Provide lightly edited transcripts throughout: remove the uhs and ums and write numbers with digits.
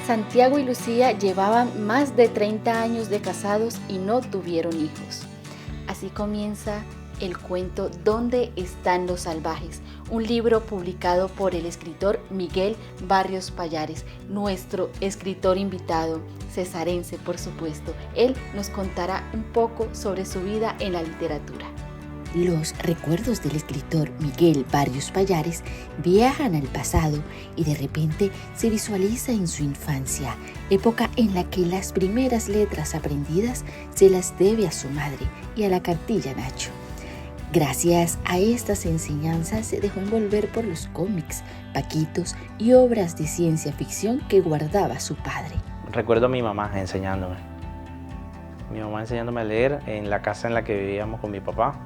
Santiago y Lucía llevaban más de 30 años de casados y no tuvieron hijos. Así comienza el cuento ¿Dónde están los salvajes?, un libro publicado por el escritor Miguel Barrios Pallares, nuestro escritor invitado, cesarense por supuesto. Él nos contará un poco sobre su vida en la literatura. Los recuerdos del escritor Miguel Barrios Pallares viajan al pasado y de repente se visualiza en su infancia, época en la que las primeras letras aprendidas se las debe a su madre y a la cartilla Nacho. Gracias a estas enseñanzas se dejó envolver por los cómics, paquitos y obras de ciencia ficción que guardaba su padre. Recuerdo a mi mamá enseñándome. Mi mamá enseñándome a leer en la casa en la que vivíamos con mi papá.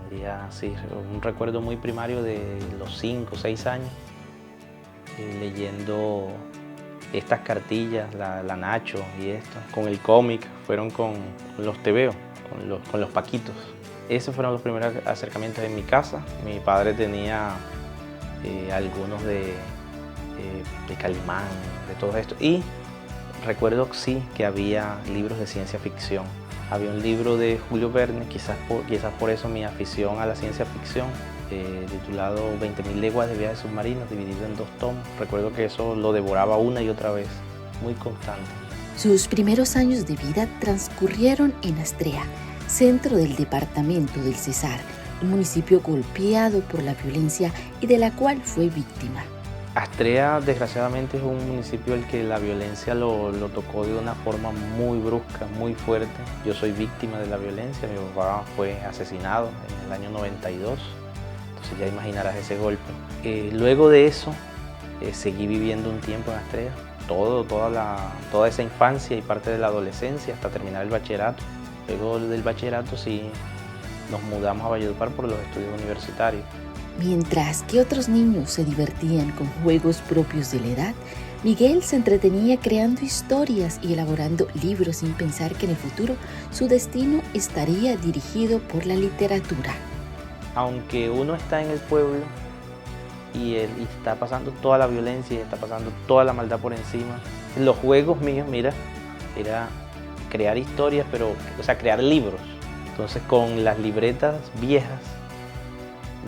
Tendría así, un recuerdo muy primario de los 5 o 6 años, leyendo estas cartillas, la Nacho y esto, con el cómic, fueron con los tebeos, con los paquitos. Esos fueron los primeros acercamientos en mi casa. Mi padre tenía algunos de Calimán, de todo esto. Y recuerdo sí que había libros de ciencia ficción. Había un libro de Julio Verne, quizás por eso mi afición a la ciencia ficción, titulado 20.000 leguas de viaje submarino, dividido en 2 tomos. Recuerdo que eso lo devoraba una y otra vez, muy constante. Sus primeros años de vida transcurrieron en Astrea, centro del departamento del Cesar, un municipio golpeado por la violencia y de la cual fue víctima. Astrea, desgraciadamente, es un municipio al que la violencia lo tocó de una forma muy brusca, muy fuerte. Yo soy víctima de la violencia, mi papá fue asesinado en el año 92, entonces ya imaginarás ese golpe. Luego de eso, seguí viviendo un tiempo en Astrea, toda esa infancia y parte de la adolescencia hasta terminar el bachillerato. Luego del bachillerato sí nos mudamos a Valledupar por los estudios universitarios. Mientras que otros niños se divertían con juegos propios de la edad, Miguel se entretenía creando historias y elaborando libros sin pensar que en el futuro su destino estaría dirigido por la literatura. Aunque uno está en el pueblo y está pasando toda la violencia y está pasando toda la maldad por encima, los juegos míos, mira, era crear historias, crear libros. Entonces con las libretas viejas,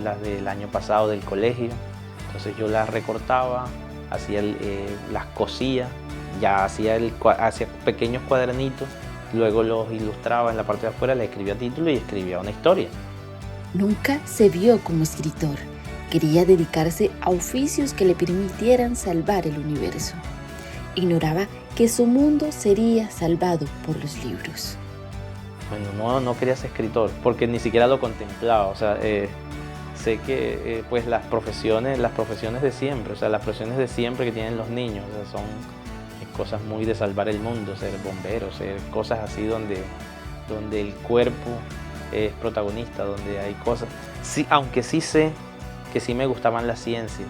las del año pasado del colegio, entonces yo las recortaba, las cosía, ya hacía pequeños cuadernitos, luego los ilustraba en la parte de afuera, le escribía título y escribía una historia. Nunca se vio como escritor, quería dedicarse a oficios que le permitieran salvar el universo. Ignoraba que su mundo sería salvado por los libros. Bueno, no quería ser escritor, porque ni siquiera lo contemplaba, sé que pues las profesiones de siempre, las profesiones de siempre que tienen los niños, son cosas muy de salvar el mundo, ser bombero, ser cosas así donde el cuerpo es protagonista, donde hay cosas, sí, aunque sí sé que sí me gustaban las ciencias.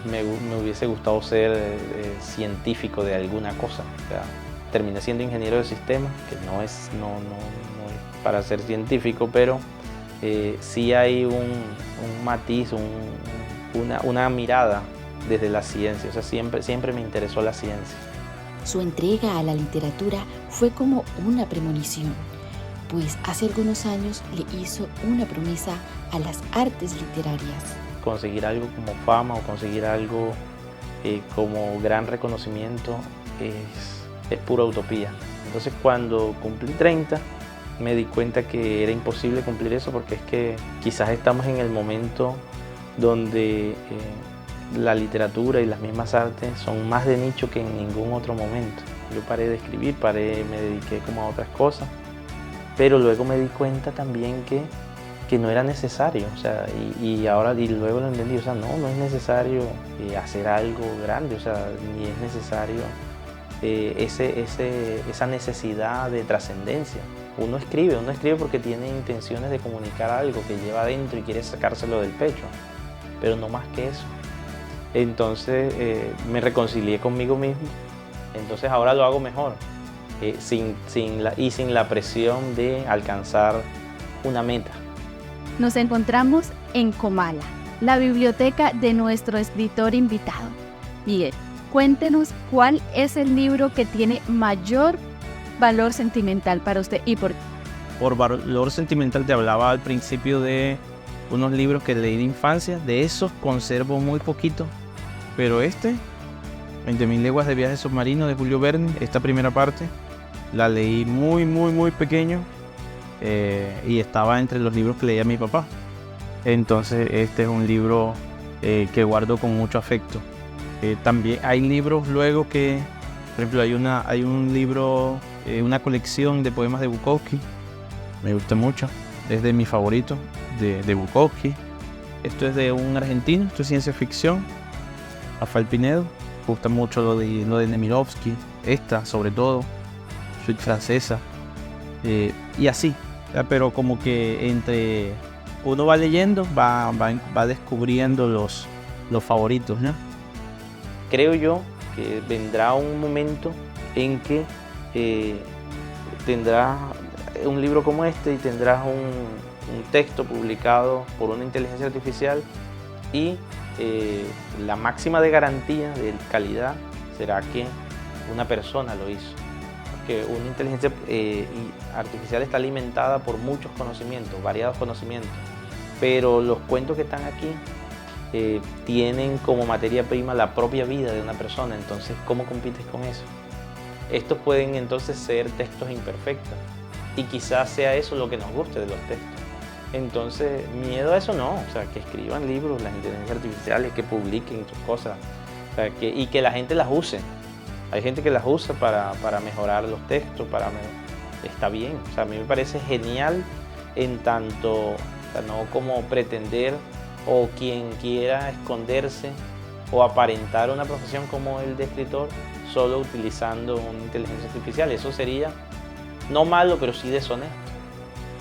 Me hubiese gustado ser científico de alguna cosa. Terminé siendo ingeniero de sistemas, que no es para ser científico, pero sí hay un matiz, una mirada desde la ciencia. Siempre me interesó la ciencia. Su entrega a la literatura fue como una premonición, pues hace algunos años le hizo una promesa a las artes literarias. Conseguir algo como fama o conseguir algo como gran reconocimiento es pura utopía. Entonces cuando cumplí 30 me di cuenta que era imposible cumplir eso, porque es que quizás estamos en el momento donde la literatura y las mismas artes son más de nicho que en ningún otro momento. Yo paré de escribir, me dediqué como a otras cosas, pero luego me di cuenta también que no era necesario, y luego lo entendí, no es necesario hacer algo grande, ni es necesario esa necesidad de trascendencia. Uno escribe porque tiene intenciones de comunicar algo que lleva adentro y quiere sacárselo del pecho, pero no más que eso. Entonces me reconcilié conmigo mismo, entonces ahora lo hago mejor, sin la presión de alcanzar una meta. Nos encontramos en Comala, la biblioteca de nuestro escritor invitado, Miguel. cuéntenos cuál es el libro que tiene mayor valor sentimental para usted y por qué. Por valor sentimental te hablaba al principio de unos libros que leí de infancia. De esos conservo muy poquito, pero 20.000 leguas de viaje submarino de Julio Verne, esta primera parte, la leí muy pequeño y estaba entre los libros que leía mi papá. Entonces este es un libro que guardo con mucho afecto. También hay libros luego que, por ejemplo, hay un libro, una colección de poemas de Bukowski, me gusta mucho, es de mis favoritos de Bukowski. Esto es de un argentino, esto es ciencia ficción, Rafael Pinedo. Me gusta mucho lo de Nemirovsky, sobre todo, Suite francesa, y así, pero como que entre uno va leyendo, va descubriendo los favoritos, ¿no? Creo yo que vendrá un momento en que tendrás un libro como este y tendrás un texto publicado por una inteligencia artificial y la máxima de garantía de calidad será que una persona lo hizo. Porque una inteligencia artificial está alimentada por muchos conocimientos, variados conocimientos, pero los cuentos que están aquí tienen como materia prima la propia vida de una persona. Entonces, ¿cómo compites con eso? Estos pueden entonces ser textos imperfectos y quizás sea eso lo que nos guste de los textos. Entonces, miedo a eso no, o sea, que escriban libros las inteligencias artificiales, que publiquen sus cosas, o sea, y que la gente las use. Hay gente que las usa para mejorar los textos, está bien, o sea, a mí me parece genial en tanto, o sea, no como pretender o quien quiera esconderse o aparentar una profesión como el de escritor solo utilizando una inteligencia artificial. Eso sería no malo, pero sí deshonesto.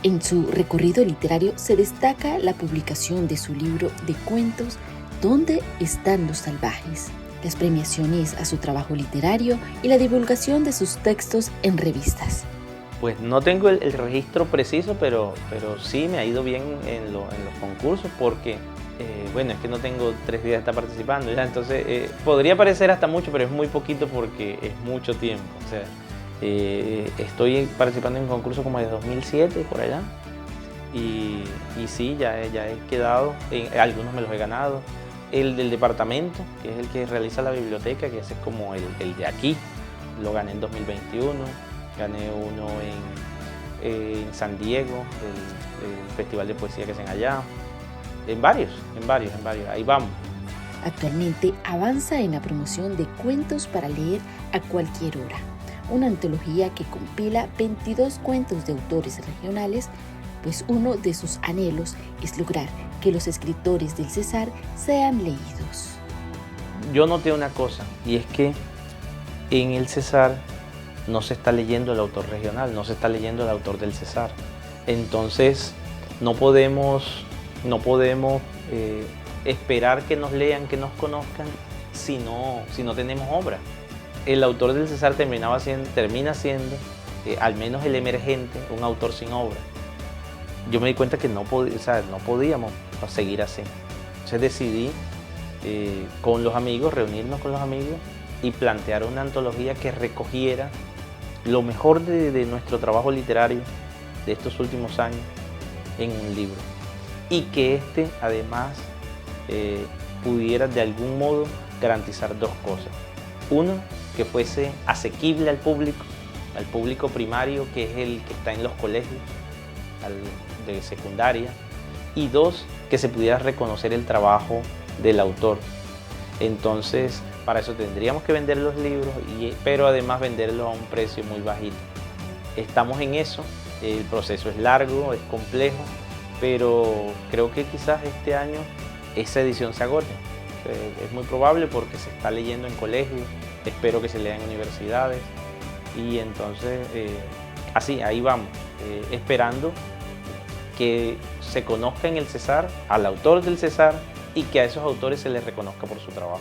En su recorrido literario se destaca la publicación de su libro de cuentos ¿Dónde están los salvajes?, las premiaciones a su trabajo literario y la divulgación de sus textos en revistas. Pues no tengo el registro preciso, pero sí me ha ido bien en los concursos porque, bueno, es que no tengo 3 días de estar participando, ¿ya? Entonces podría parecer hasta mucho, pero es muy poquito porque es mucho tiempo. O sea, estoy participando en concursos como de 2007, por allá, y sí, ya he quedado, algunos me los he ganado. El del departamento, que es el que realiza la biblioteca, que ese es como el de aquí, lo gané en 2021, gané uno en San Diego, el festival de poesía que hacen allá, en varios, ahí vamos. Actualmente avanza en la promoción de Cuentos para leer a cualquier hora, una antología que compila 22 cuentos de autores regionales, pues uno de sus anhelos es lograr que los escritores del Cesar sean leídos. Yo noté una cosa, y es que en el Cesar no se está leyendo el autor regional, no se está leyendo el autor del Cesar. Entonces no podemos esperar que nos lean, que nos conozcan, si no tenemos obra. El autor del Cesar termina siendo, al menos el emergente, un autor sin obra. Yo me di cuenta que no podíamos seguir así. Entonces decidí reunirnos con los amigos y plantear una antología que recogiera lo mejor de nuestro trabajo literario de estos últimos años en un libro. Y que además pudiera de algún modo garantizar 2 cosas. Uno, que fuese asequible al público primario, que es el que está en los colegios de secundaria, y 2, que se pudiera reconocer el trabajo del autor. Entonces, para eso tendríamos que vender los libros, pero además venderlos a un precio muy bajito. Estamos en eso, el proceso es largo, es complejo, pero creo que quizás este año esa edición se agote. Es muy probable porque se está leyendo en colegios, espero que se lea en universidades, y entonces así, ahí vamos, esperando que se conozca en el Cesar al autor del Cesar y que a esos autores se les reconozca por su trabajo.